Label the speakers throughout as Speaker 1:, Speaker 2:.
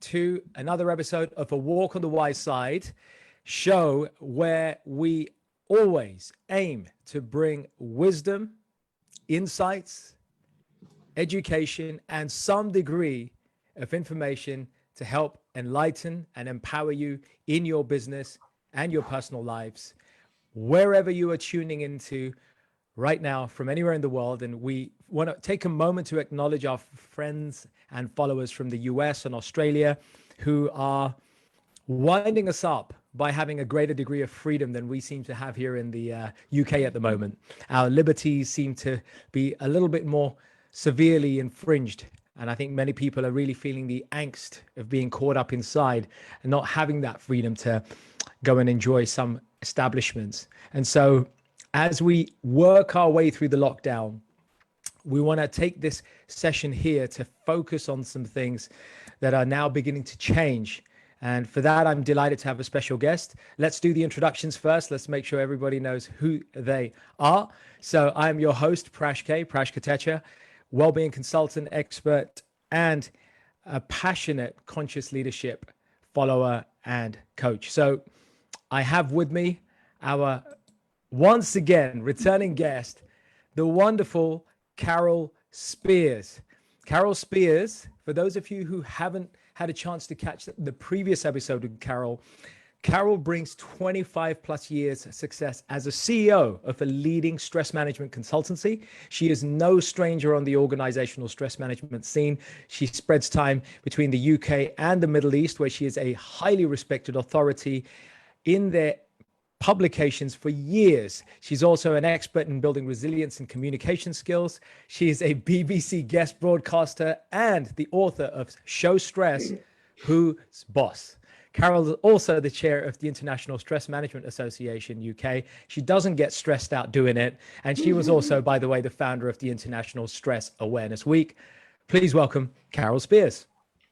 Speaker 1: to another episode of A Walk on the Wise Side show, where we always aim to bring wisdom, insights, education, and some degree of information to help enlighten and empower you in your business and your personal lives, wherever you are tuning into right now from anywhere in the world. And we want to take a moment to acknowledge our friends and followers from the US and Australia who are winding us up by having a greater degree of freedom than we seem to have here in the UK at the moment. Our liberties seem to be a little bit more severely infringed. And I think many people are really feeling the angst of being caught up inside and not having that freedom to go and enjoy some establishments. And so as we work our way through the lockdown, we want to take this session here to focus on some things that are now beginning to change. And for that, I'm delighted to have a special guest. Let's do the introductions first. Let's make sure everybody knows who they are. So I'm your host, Prash Katecha, Wellbeing consultant, expert, and a passionate conscious leadership follower and coach. So I have with me our once again returning guest, the wonderful Carole Spiers. Carole Spiers, for those of you who haven't had a chance to catch the previous episode with Carole brings 25 plus years of success as a CEO of a leading stress management consultancy. She is no stranger on the organizational stress management scene. She spreads time between the UK and the Middle East, where she is a highly respected authority in their publications for years. She's also an expert in building resilience and communication skills. She is a BBC guest broadcaster and the author of Show Stress, Who's Boss. Carole is also the chair of the International Stress Management Association UK. She doesn't get stressed out doing it. And she was also, by the way, the founder of the International Stress Awareness Week. Please welcome Carole Spiers.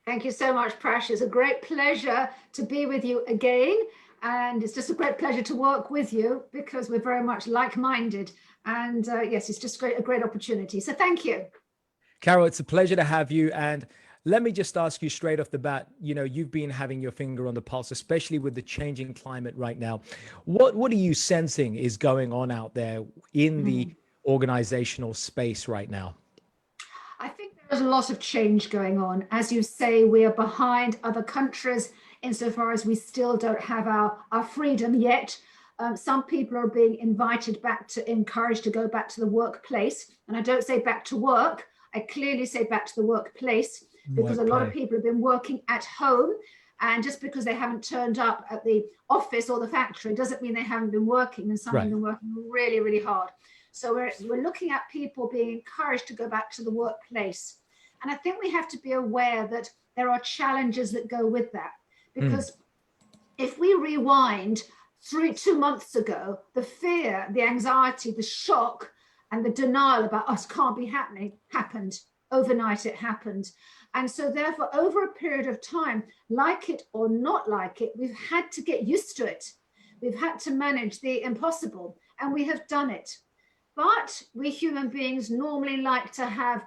Speaker 2: Thank you so much, Prash. It's a great pleasure to be with you again. And it's just a great pleasure to work with you because we're very much like-minded. And yes, it's just a great opportunity. So thank you.
Speaker 1: Carole, it's a pleasure to have you. And let me just ask you straight off the bat, you know, you've been having your finger on the pulse, especially with the changing climate right now. What are you sensing is going on out there in the organizational space right now?
Speaker 2: I think there's a lot of change going on. As you say, we are behind other countries insofar as we still don't have our freedom yet. Some people are being invited back encouraged to go back to the workplace. And I don't say back to work, I clearly say back to the workplace, because a lot of people have been working at home, and just because they haven't turned up at the office or the factory doesn't mean they haven't been working, and some have been working really, really hard. So we're looking at people being encouraged to go back to the workplace. And I think we have to be aware that there are challenges that go with that, because if we rewind 2 months ago, the fear, the anxiety, the shock, and the denial about us can't be happening happened. Overnight it happened. And so therefore, over a period of time, like it or not like it, we've had to get used to it. We've had to manage the impossible, and we have done it. But we human beings normally like to have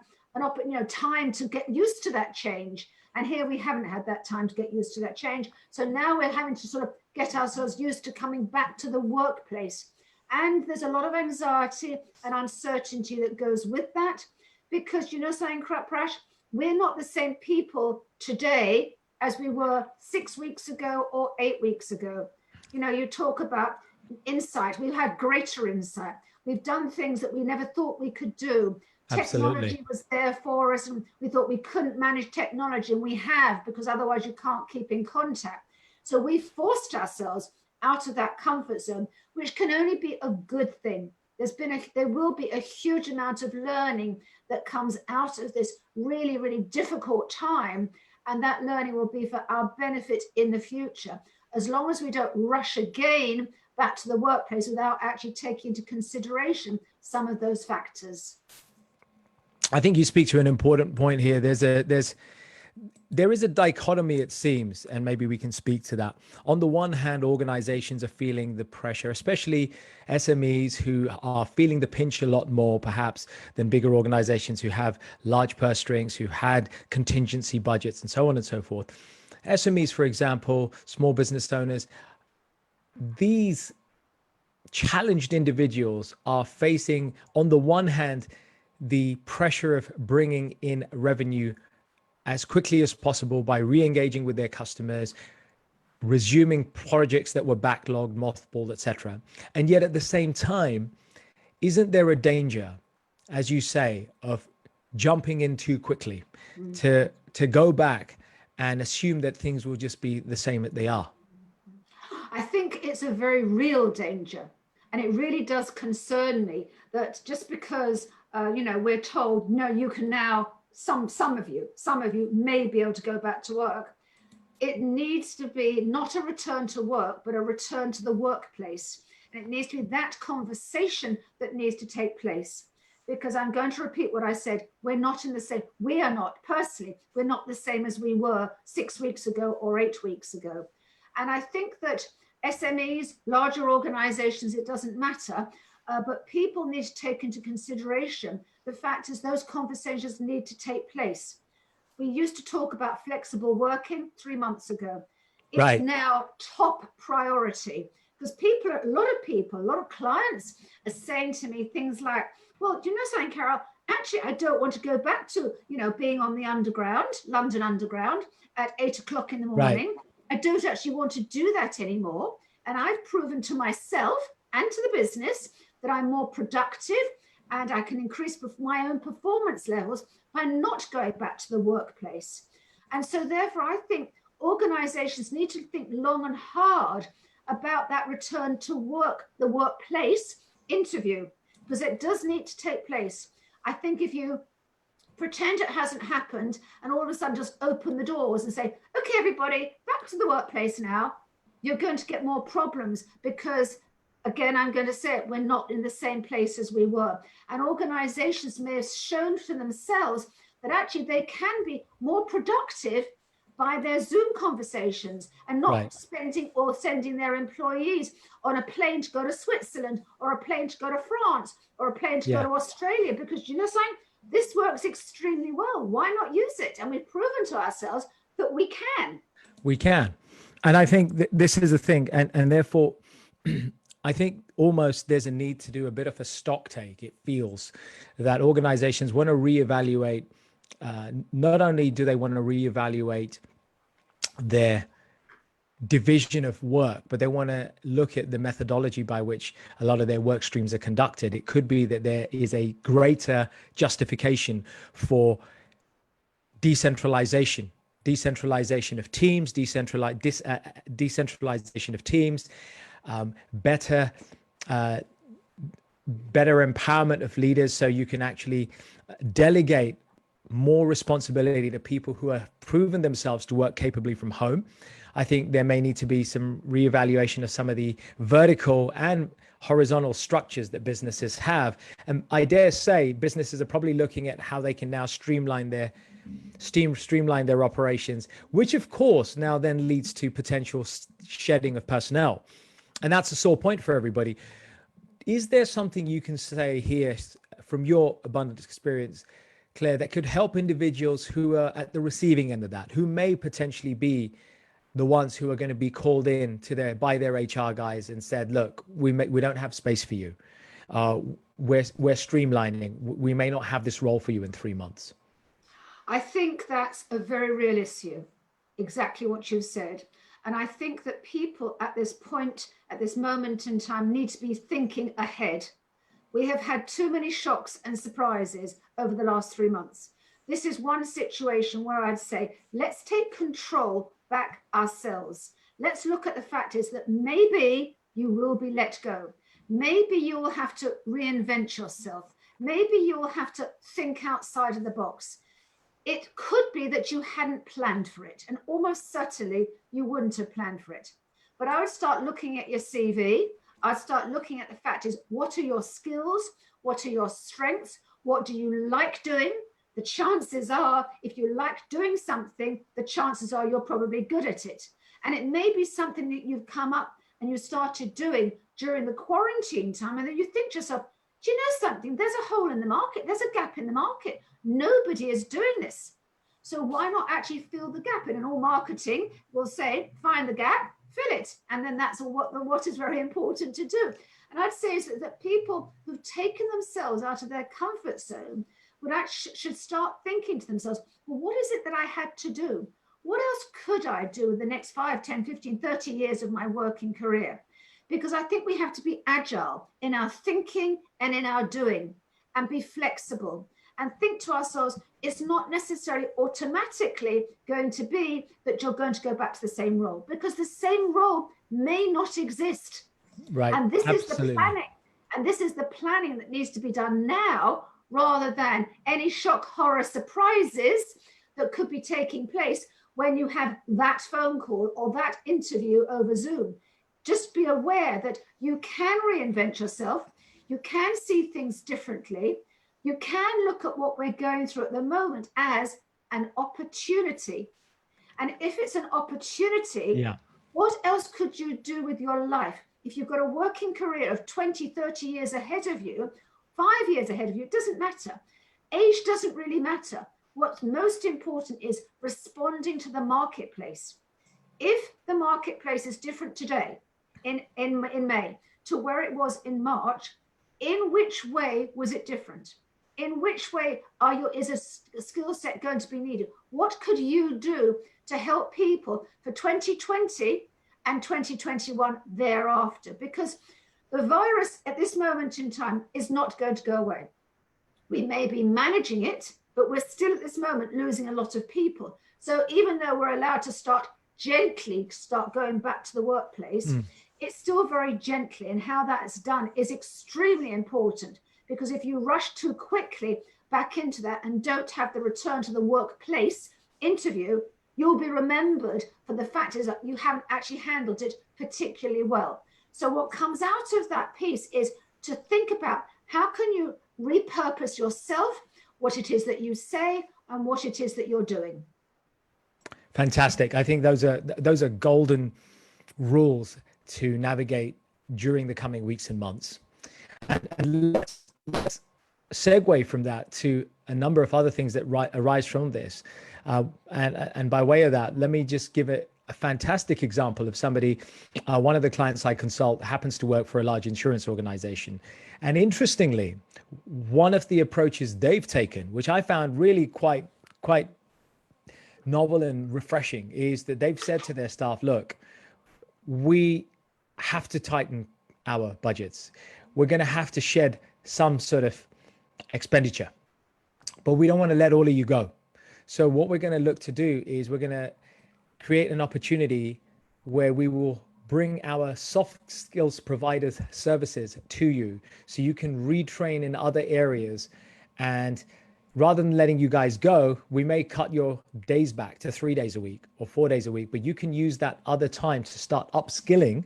Speaker 2: time to get used to that change. And here we haven't had that time to get used to that change. So now we're having to sort of get ourselves used to coming back to the workplace. And there's a lot of anxiety and uncertainty that goes with that, because, you know, saying, Prash, we're not the same people today as we were 6 weeks ago or 8 weeks ago. You know, you talk about insight. We've had greater insight. We've done things that we never thought we could do.
Speaker 1: Absolutely.
Speaker 2: Technology was there for us, and we thought we couldn't manage technology, and we have, because otherwise you can't keep in contact. So we forced ourselves out of that comfort zone, which can only be a good thing. There will be a huge amount of learning that comes out of this really, really difficult time. And that learning will be for our benefit in the future, as long as we don't rush again back to the workplace without actually taking into consideration some of those factors.
Speaker 1: I think you speak to an important point here. There's there is a dichotomy, it seems, and maybe we can speak to that. On the one hand, organizations are feeling the pressure, especially SMEs who are feeling the pinch a lot more, perhaps, than bigger organizations who have large purse strings, who had contingency budgets, and so on and so forth. SMEs, for example, small business owners, these challenged individuals are facing, on the one hand, the pressure of bringing in revenue as quickly as possible by re-engaging with their customers, resuming projects that were backlogged, mothballed, etc. And yet at the same time, isn't there a danger, as you say, of jumping in too quickly to go back and assume that things will just be the same that they are?
Speaker 2: I think it's a very real danger. And it really does concern me that just because, we're told, no, you can now, some of you may be able to go back to work. It needs to be not a return to work, but a return to the workplace. And it needs to be that conversation that needs to take place. Because I'm going to repeat what I said, we are not, personally, we're not the same as we were 6 weeks ago or 8 weeks ago. And I think that SMEs, larger organizations, it doesn't matter, but people need to take into consideration the fact is those conversations need to take place. We used to talk about flexible working 3 months ago. It's now top priority because a lot of clients are saying to me things like, well, do you know something, Carole? Actually, I don't want to go back to, being on the underground, London Underground at 8 o'clock in the morning. I don't actually want to do that anymore. And I've proven to myself and to the business that I'm more productive and I can increase my own performance levels by not going back to the workplace. And so therefore, I think organizations need to think long and hard about that return to work, the workplace interview, because it does need to take place. I think if you pretend it hasn't happened and all of a sudden just open the doors and say, okay, everybody, back to the workplace now, you're going to get more problems because, again, I'm going to say it, we're not in the same place as we were. And organizations may have shown for themselves that actually they can be more productive by their Zoom conversations and not spending or sending their employees on a plane to go to Switzerland or a plane to go to France or a plane to go to Australia, because something, this works extremely well. Why not use it? And we've proven to ourselves that we can.
Speaker 1: We can. And I think this is the thing. And therefore, I think almost there's a need to do a bit of a stock take. It feels that organizations want to reevaluate. Not only do they want to reevaluate their division of work, but they want to look at the methodology by which a lot of their work streams are conducted. It could be that there is a greater justification for decentralization of teams, decentralization of teams, better empowerment of leaders, so you can actually delegate more responsibility to people who have proven themselves to work capably from home. I think there may need to be some reevaluation of some of the vertical and horizontal structures that businesses have. And I dare say businesses are probably looking at how they can now streamline their operations, which of course now then leads to potential shedding of personnel. And that's a sore point for everybody. Is there something you can say here from your abundant experience, Claire, that could help individuals who are at the receiving end of that, who may potentially be the ones who are going to be called in by their HR guys and said, look, we don't have space for you. We're streamlining. We may not have this role for you in 3 months.
Speaker 2: I think that's a very real issue, exactly what you've said. And I think that people at this point, at this moment in time, need to be thinking ahead. We have had too many shocks and surprises over the last 3 months. This is one situation where I'd say, let's take control back ourselves. Let's look at the fact is that maybe you will be let go. Maybe you will have to reinvent yourself. Maybe you will have to think outside of the box. It could be that you hadn't planned for it, and almost certainly you wouldn't have planned for it. But I would start looking at your CV. I'd start looking at the fact is, what are your skills? What are your strengths? What do you like doing? The chances are, if you like doing something, the chances are you're probably good at it. And it may be something that you've come up and you started doing during the quarantine time, and then you think to yourself, do you know something? There's a hole in the market. There's a gap in the market. Nobody is doing this. So why not actually fill the gap? And in all marketing, we'll say, find the gap, fill it. And then that's what is very important to do. And I'd say is that people who've taken themselves out of their comfort zone should start thinking to themselves, well, what is it that I had to do? What else could I do in the next 5, 10, 15, 30 years of my working career? Because I think we have to be agile in our thinking and in our doing, and be flexible and think to ourselves, it's not necessarily automatically going to be that you're going to go back to the same role, because the same role may not exist.
Speaker 1: Right.
Speaker 2: And this
Speaker 1: Absolutely.
Speaker 2: is the planning. And this is the planning that needs to be done now, rather than any shock, horror, surprises that could be taking place when you have that phone call or that interview over Zoom. Just be aware that you can reinvent yourself. You can see things differently. You can look at what we're going through at the moment as an opportunity. And if it's an opportunity, what else could you do with your life? If you've got a working career of 20, 30 years ahead of you, 5 years ahead of you, it doesn't matter. Age doesn't really matter. What's most important is responding to the marketplace. If the marketplace is different today, in May, to where it was in March, in which way was it different? In which way is a skill set going to be needed? What could you do to help people for 2020 and 2021 thereafter? Because the virus at this moment in time is not going to go away. We may be managing it, but we're still at this moment losing a lot of people. So even though we're allowed to start going back to the workplace, it's still very gently, and how that's done is extremely important, because if you rush too quickly back into that and don't have the return to the workplace interview, you'll be remembered for the fact is that you haven't actually handled it particularly well. So what comes out of that piece is to think about how can you repurpose yourself, what it is that you say and what it is that you're doing.
Speaker 1: Fantastic. I think those are golden rules to navigate during the coming weeks and months. And let's segue from that to a number of other things that arise from this. And by way of that, let me just give a fantastic example of somebody, one of the clients I consult happens to work for a large insurance organization. And interestingly, one of the approaches they've taken, which I found really quite novel and refreshing, is that they've said to their staff, look, we have to tighten our budgets. We're going to have to shed some sort of expenditure, but we don't want to let all of you go. So what we're going to look to do is we're going to create an opportunity where we will bring our soft skills providers services to you so you can retrain in other areas. And rather than letting you guys go, we may cut your days back to 3 days a week or 4 days a week, but you can use that other time to start upskilling,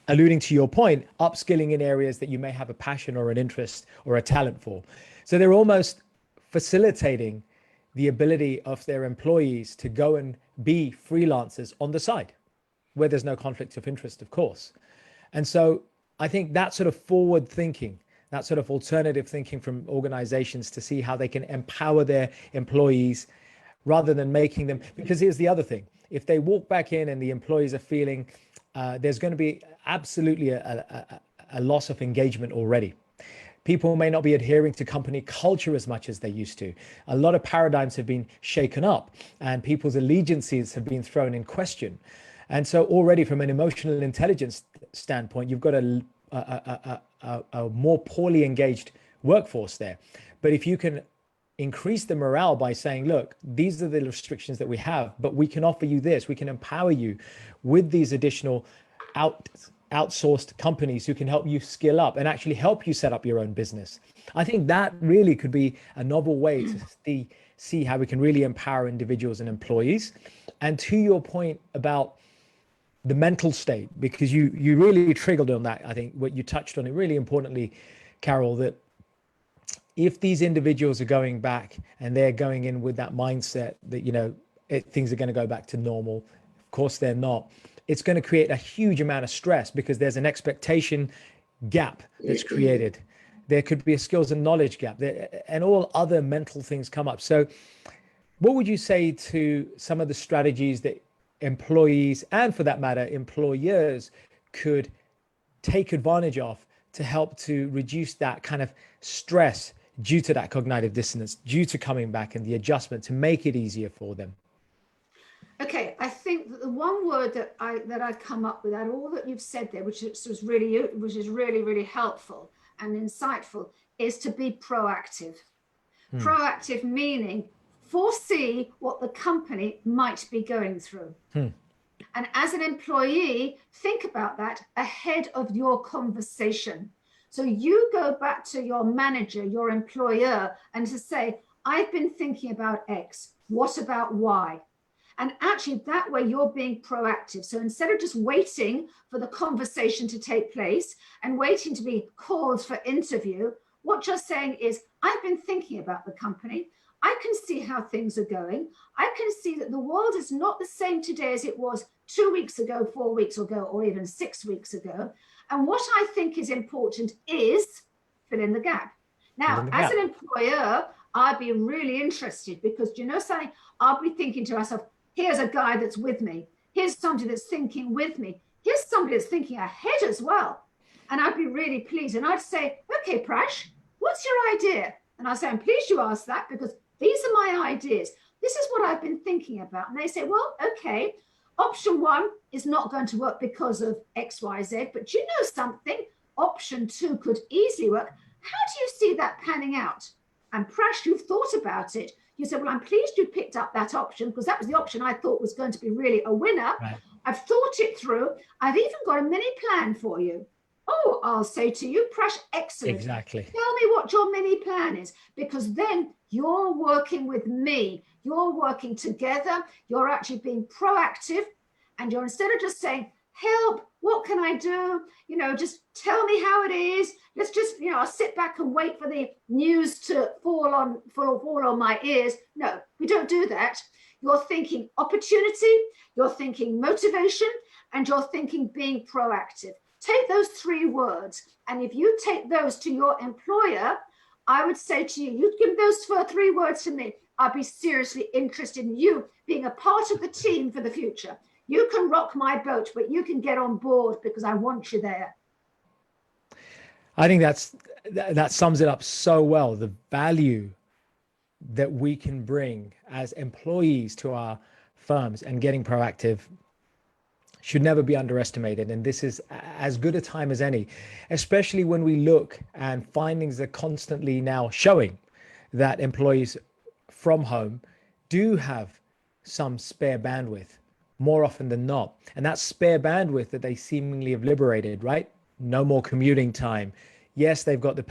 Speaker 1: alluding to your point, upskilling in areas that you may have a passion or an interest or a talent for. So they're almost facilitating the ability of their employees to go and be freelancers on the side, where there's no conflict of interest, of course. And so I think that sort of forward thinking, that sort of alternative thinking from organizations to see how they can empower their employees rather than making them, because here's the other thing, if they walk back in and the employees are feeling there's going to be absolutely a loss of engagement already. People may not be adhering to company culture as much as they used to. A lot of paradigms have been shaken up and people's allegiances have been thrown in question. And so already from an emotional intelligence standpoint, you've got a more poorly engaged workforce there. But if you can increase the morale by saying, look, these are the restrictions that we have, but we can offer you this, we can empower you with these additional outsourced companies who can help you skill up and actually help you set up your own business. I think that really could be a novel way to see how we can really empower individuals and employees. And to your point about the mental state, because you really triggered on that, I think what you touched on it really importantly, Carole, that if these individuals are going back and they're going in with that mindset that, things are going to go back to normal, of course they're not. It's going to create a huge amount of stress because there's an expectation gap that's created. There could be a skills and knowledge gap and all other mental things come up. So what would you say to some of the strategies that employees, and for that matter, employers, could take advantage of to help to reduce that kind of stress due to that cognitive dissonance, due to coming back and the adjustment to make it easier for them?
Speaker 2: Okay, I think that the one word that I come up with out of all that you've said there, which is really helpful and insightful, is to be proactive. Proactive meaning foresee what the company might be going through. And as an employee, think about that ahead of your conversation. So you go back to your manager, your employer, and to say, I've been thinking about X. What about Y? And actually that way you're being proactive. So instead of just waiting for the conversation to take place and waiting to be called for interview, what you're saying is, I've been thinking about the company. I can see how things are going. I can see that the world is not the same today as it was 2 weeks ago, 4 weeks ago, or even 6 weeks ago. And what I think is important is fill in the gap. Now, as an employer, I'd be really interested because, something, I'll be thinking to myself, here's a guy that's with me. Here's somebody that's thinking with me. Here's somebody that's thinking ahead as well. And I'd be really pleased. And I'd say, okay, Prash, what's your idea? And I say, I'm pleased you asked that because these are my ideas. This is what I've been thinking about. And they say, well, okay, option 1 is not going to work because of X, Y, Z, but you know something? Option 2 could easily work. How do you see that panning out? And Prash, you've thought about it. You said, well, I'm pleased you picked up that option because that was the option I thought was going to be really a winner. Right. I've thought it through. I've even got a mini plan for you. Oh, I'll say to you, Prash, excellent.
Speaker 1: Exactly.
Speaker 2: Tell me what your mini plan is, because then you're working with me. You're working together. You're actually being proactive. And you're, instead of just saying, help, what can I do? Just tell me how it is. Let's just, I'll sit back and wait for the news to fall on my ears. No, we don't do that. You're thinking opportunity, you're thinking motivation, and you're thinking being proactive. Take those 3 words. And if you take those to your employer, I would say to you, you'd give those 3 words to me. I'd be seriously interested in you being a part of the team for the future. You can rock my boat, but you can get on board because I want you there.
Speaker 1: I think that sums it up so well. The value that we can bring as employees to our firms and getting proactive should never be underestimated. And this is as good a time as any, especially when we look and findings are constantly now showing that employees from home do have some spare bandwidth more often than not. And that spare bandwidth that they seemingly have liberated, right? No more commuting time. Yes, they've got the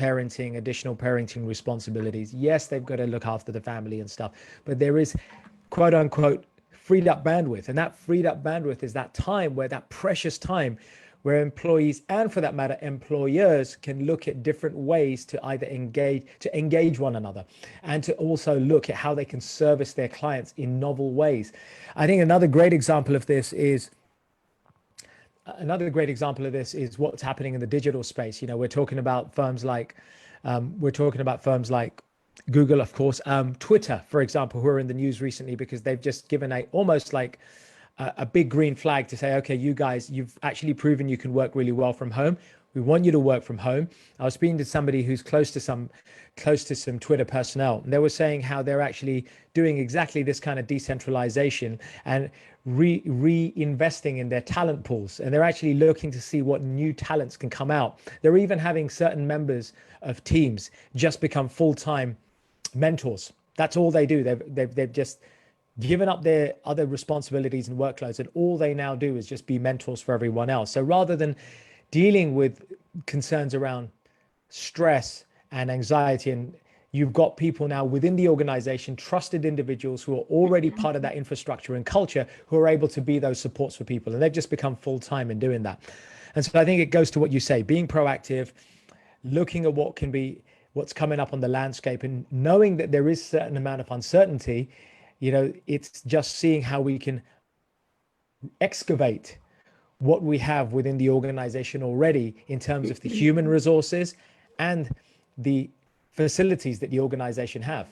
Speaker 1: additional parenting responsibilities. Yes, they've got to look after the family and stuff, but there is quote unquote freed up bandwidth. And that freed up bandwidth is that time where that precious time where employees, and for that matter, employers, can look at different ways to either engage one another and to also look at how they can service their clients in novel ways. I think another great example of this is what's happening in the digital space. We're talking about firms like Google, of course, Twitter, for example, who are in the news recently because they've just given almost like a big green flag to say, okay, you guys, you've actually proven you can work really well from home. We want you to work from home. I was speaking to somebody who's close to some Twitter personnel, and they were saying how they're actually doing exactly this kind of decentralization and reinvesting in their talent pools. And they're actually looking to see what new talents can come out. They're even having certain members of teams just become full-time mentors. That's all they do. They've just given up their other responsibilities and workloads, and all they now do is just be mentors for everyone else. So rather than dealing with concerns around stress and anxiety, and you've got people now within the organization, trusted individuals who are already part of that infrastructure and culture, who are able to be those supports for people, and they've just become full-time in doing that. And so I think it goes to what you say, being proactive, looking at what can be what's coming up on the landscape, and knowing that there is a certain amount of uncertainty, it's just seeing how we can excavate what we have within the organization already in terms of the human resources and the facilities that the organization have.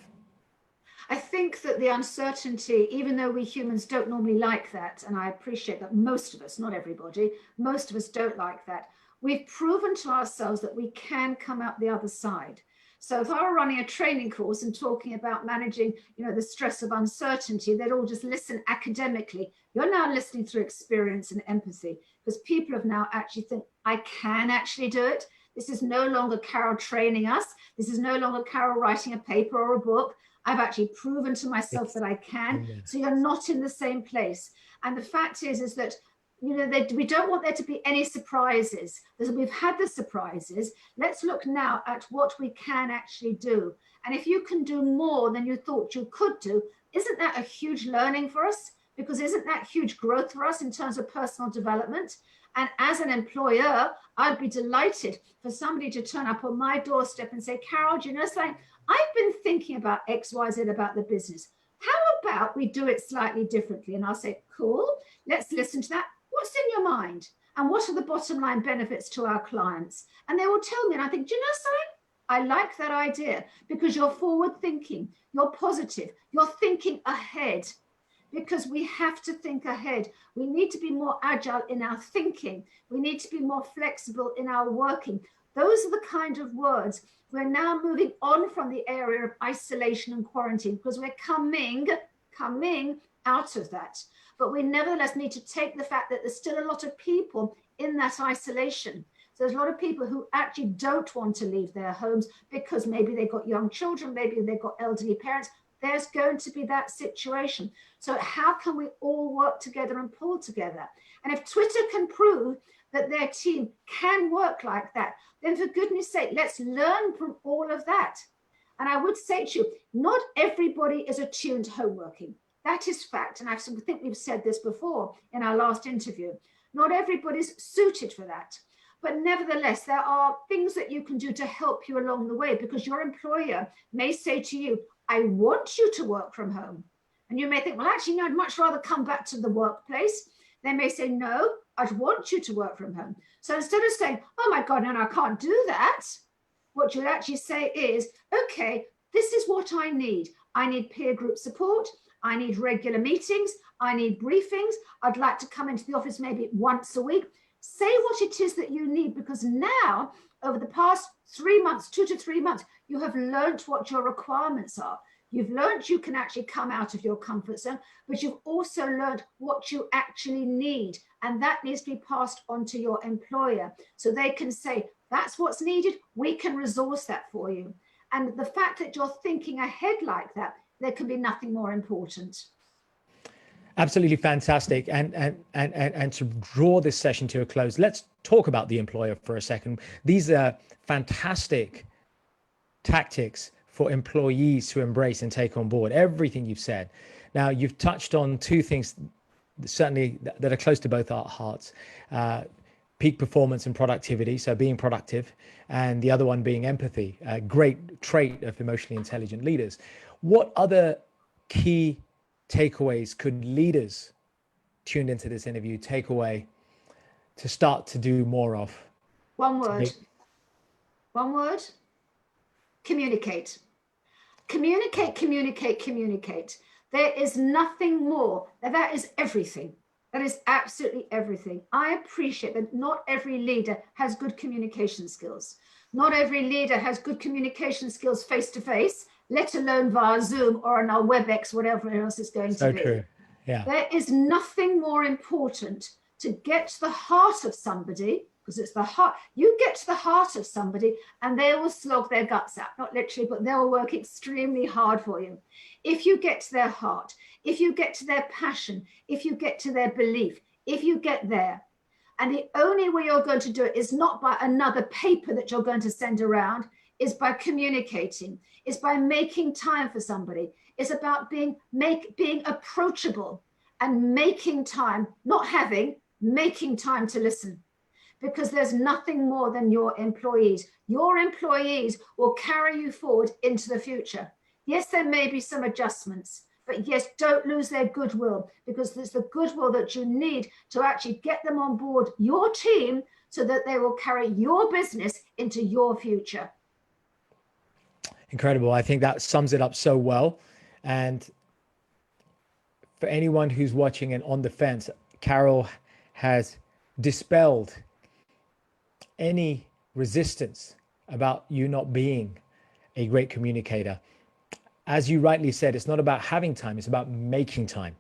Speaker 2: I think that the uncertainty, even though we humans don't normally like that, and I appreciate that most of us, not everybody, most of us don't like that, we've proven to ourselves that we can come out the other side. So if I were running a training course and talking about managing, the stress of uncertainty, they'd all just listen academically. You're now listening through experience and empathy, because people have now actually think, I can actually do it. This is no longer Carole training us. This is no longer Carole writing a paper or a book. I've actually proven to myself that I can.
Speaker 1: Yeah.
Speaker 2: So you're not in the same place. And the fact is that, we don't want there to be any surprises. We've had the surprises. Let's look now at what we can actually do. And if you can do more than you thought you could do, isn't that a huge learning for us? Because isn't that huge growth for us in terms of personal development? And as an employer, I'd be delighted for somebody to turn up on my doorstep and say, Carole, do you know something? I've been thinking about X, Y, Z about the business. How about we do it slightly differently? And I'll say, cool, let's listen to that. What's in your mind? And what are the bottom line benefits to our clients? And they will tell me, and I think, do you know something? I like that idea, because you're forward thinking, you're positive, you're thinking ahead, because we have to think ahead. We need to be more agile in our thinking. We need to be more flexible in our working. Those are the kind of words. We're now moving on from the area of isolation and quarantine, because we're coming out of that. But we nevertheless need to take the fact that there's still a lot of people in that isolation. So there's a lot of people who actually don't want to leave their homes because maybe they've got young children, maybe they've got elderly parents. There's going to be that situation. So how can we all work together and pull together? And if Twitter can prove that their team can work like that, then for goodness sake, let's learn from all of that. And I would say to you, not everybody is attuned to home working. That is fact. And I think we've said this before in our last interview. Not everybody's suited for that. But nevertheless, there are things that you can do to help you along the way, because your employer may say to you, I want you to work from home. And you may think, well, actually, no, I'd much rather come back to the workplace. They may say, no, I'd want you to work from home. So instead of saying, oh my God, no, I can't do that, what you'll actually say is, okay, this is what I need. I need peer group support. I need regular meetings. I need briefings. I'd like to come into the office maybe once a week. Say what it is that you need, because now, over the past 3 months, 2 to 3 months, you have learned what your requirements are. You've learned you can actually come out of your comfort zone, but you've also learned what you actually need. And that needs to be passed on to your employer, so they can say, that's what's needed. We can resource that for you. And the fact that you're thinking ahead like that, there can be nothing more important.
Speaker 1: Absolutely fantastic. And to draw this session to a close, let's talk about the employer for a second. These are fantastic tactics for employees to embrace and take on board everything you've said. Now, you've touched on two things certainly that are close to both our hearts. Peak performance and productivity, so being productive, and the other one being empathy, a great trait of emotionally intelligent leaders. What other key takeaways could leaders tuned into this interview take away to start to do more of?
Speaker 2: One word. One word. Communicate. Communicate, communicate, communicate. There is nothing more. That is everything. That is absolutely everything. I appreciate that not every leader has good communication skills. Not every leader has good communication skills face to face, let alone via Zoom or on our WebEx, whatever else it's going to be. So true.
Speaker 1: Yeah.
Speaker 2: There is nothing more important to get to the heart of somebody, because it's the heart. You get to the heart of somebody and they will slog their guts out, not literally, but they'll work extremely hard for you. If you get to their heart, if you get to their passion, if you get to their belief, if you get there, and the only way you're going to do it is not by another paper that you're going to send around, is by communicating, is by making time for somebody. It's about being approachable and making time, not having, making time to listen. because there's nothing more than your employees. Your employees will carry you forward into the future. Yes, there may be some adjustments, but yes, don't lose their goodwill, because it's the goodwill that you need to actually get them on board your team so that they will carry your business into your future.
Speaker 1: Incredible. I think that sums it up so well. And for anyone who's watching and on the fence, Carole has dispelled any resistance about you not being a great communicator. As you rightly said, it's not about having time, it's about making time,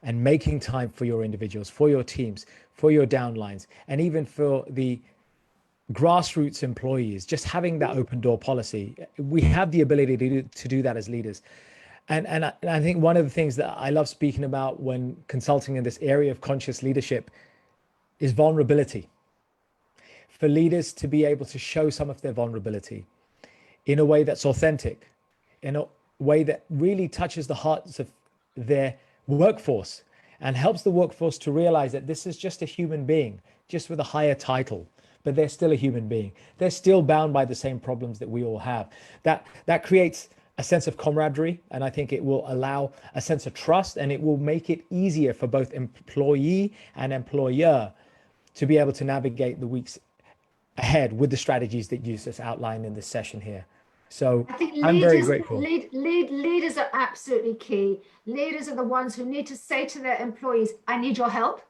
Speaker 1: and making time for your individuals, for your teams, for your downlines, and even for the grassroots employees. Just having that open door policy, we have the ability to do that as leaders. And I think one of the things that I love speaking about when consulting in this area of conscious leadership is vulnerability. For leaders to be able to show some of their vulnerability in a way that's authentic, in a way that really touches the hearts of their workforce and helps the workforce to realize that this is just a human being, just with a higher title, but they're still a human being. They're still bound by the same problems that we all have. That creates a sense of camaraderie, and I think it will allow a sense of trust, and it will make it easier for both employee and employer to be able to navigate the weeks ahead with the strategies that you just outlined in this session here. So
Speaker 2: I think
Speaker 1: I'm very grateful.
Speaker 2: Leaders are absolutely key. Leaders are the ones who need to say to their employees, I need your help.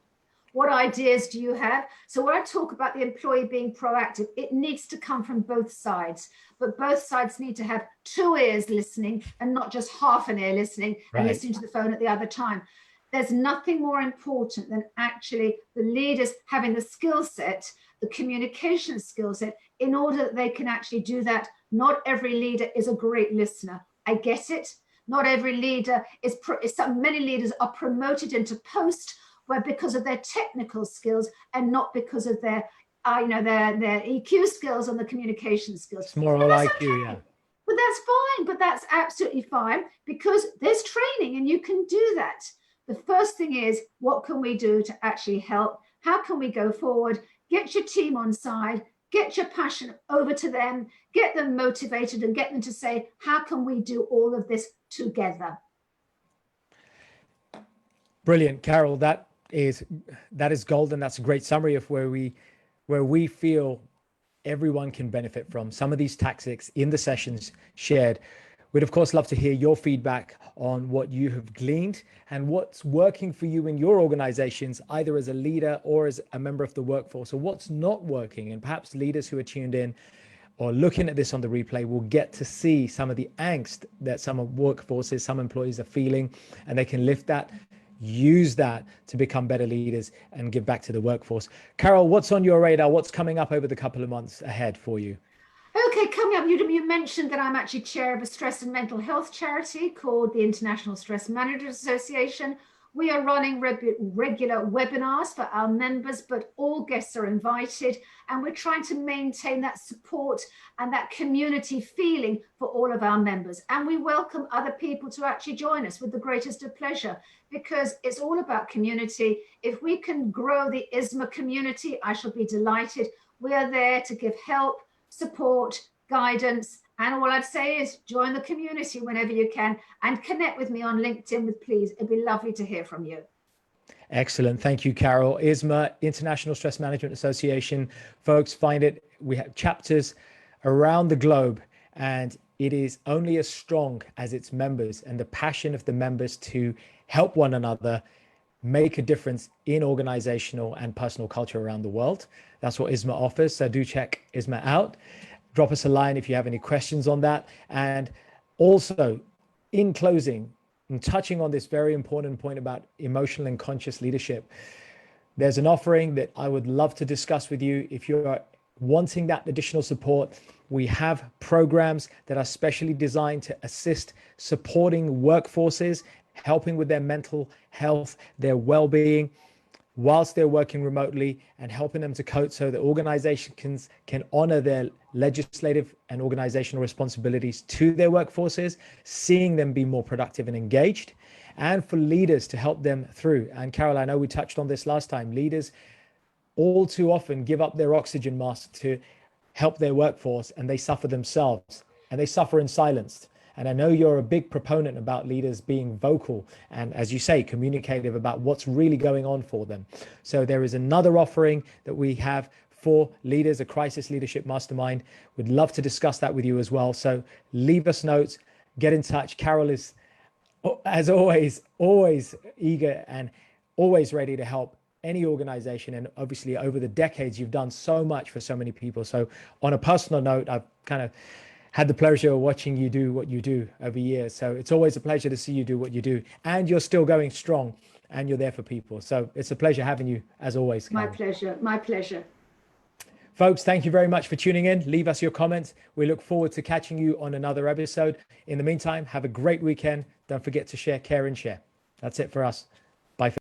Speaker 2: What ideas do you have? So when I talk about the employee being proactive, it needs to come from both sides, but both sides need to have 2 ears listening and not just half an ear listening and listening to the phone at the other time. There's nothing more important than actually the leaders having the skill set, the communication skill set, in order that they can actually do that. Not every leader is a great listener. I get it. Not every leader is, many leaders are promoted into post where because of their technical skills and not because of their, their EQ skills and the communication skills.
Speaker 1: It's more like IQ, yeah.
Speaker 2: But that's fine. But that's absolutely fine, because there's training and you can do that. The first thing is, what can we do to actually help? How can we go forward? Get your team on side, get your passion over to them, get them motivated, and get them to say, how can we do all of this together?
Speaker 1: Brilliant, Carole. That is golden. That's a great summary of where we feel everyone can benefit from some of these tactics in the sessions shared. We'd of course love to hear your feedback on what you have gleaned and what's working for you in your organizations, either as a leader or as a member of the workforce, or what's not working. And perhaps leaders who are tuned in or looking at this on the replay will get to see some of the angst that some workforces, some employees are feeling, and they can lift that, use that to become better leaders and give back to the workforce. Carole, what's on your radar? What's coming up over the couple of months ahead for you?
Speaker 2: Okay, coming up, you mentioned that I'm actually chair of a stress and mental health charity called the International Stress Management Association. We are running regular webinars for our members, but all guests are invited, and we're trying to maintain that support and that community feeling for all of our members. And we welcome other people to actually join us with the greatest of pleasure, because it's all about community. If we can grow the ISMA community, I shall be delighted. We are there to give help, support, guidance, and all I'd say is join the community whenever you can, and connect with me on LinkedIn with please. It'd be lovely to hear from you.
Speaker 1: Excellent. Thank you, Carole. ISMA, International Stress Management Association. Folks, find it. We have chapters around the globe, and it is only as strong as its members and the passion of the members to help one another make a difference in organizational and personal culture around the world. That's what ISMA offers. So do check ISMA out. Drop us a line if you have any questions on that. And also, in closing, and touching on this very important point about emotional and conscious leadership, there's an offering that I would love to discuss with you. If you're wanting that additional support, we have programs that are specially designed to assist supporting workforces, helping with their mental health, their well-being, whilst they're working remotely, and helping them to cope so that organizations can honor their legislative and organizational responsibilities to their workforces, seeing them be more productive and engaged, and for leaders to help them through. And Carole, I know we touched on this last time, leaders all too often give up their oxygen mask to help their workforce, and they suffer themselves, and they suffer in silence. And I know you're a big proponent about leaders being vocal and, as you say, communicative about what's really going on for them. So there is another offering that we have for leaders, a crisis leadership mastermind. We'd love to discuss that with you as well. So leave us notes, get in touch. Carole is, as always eager and always ready to help any organization. And obviously over the decades, you've done so much for so many people. So on a personal note, I've kind of had the pleasure of watching you do what you do over years. So it's always a pleasure to see you do what you do. And you're still going strong and you're there for people. So it's a pleasure having you as always, Carole.
Speaker 2: My pleasure. My pleasure.
Speaker 1: Folks, thank you very much for tuning in. Leave us your comments. We look forward to catching you on another episode. In the meantime, have a great weekend. Don't forget to share, care, and share. That's it for us.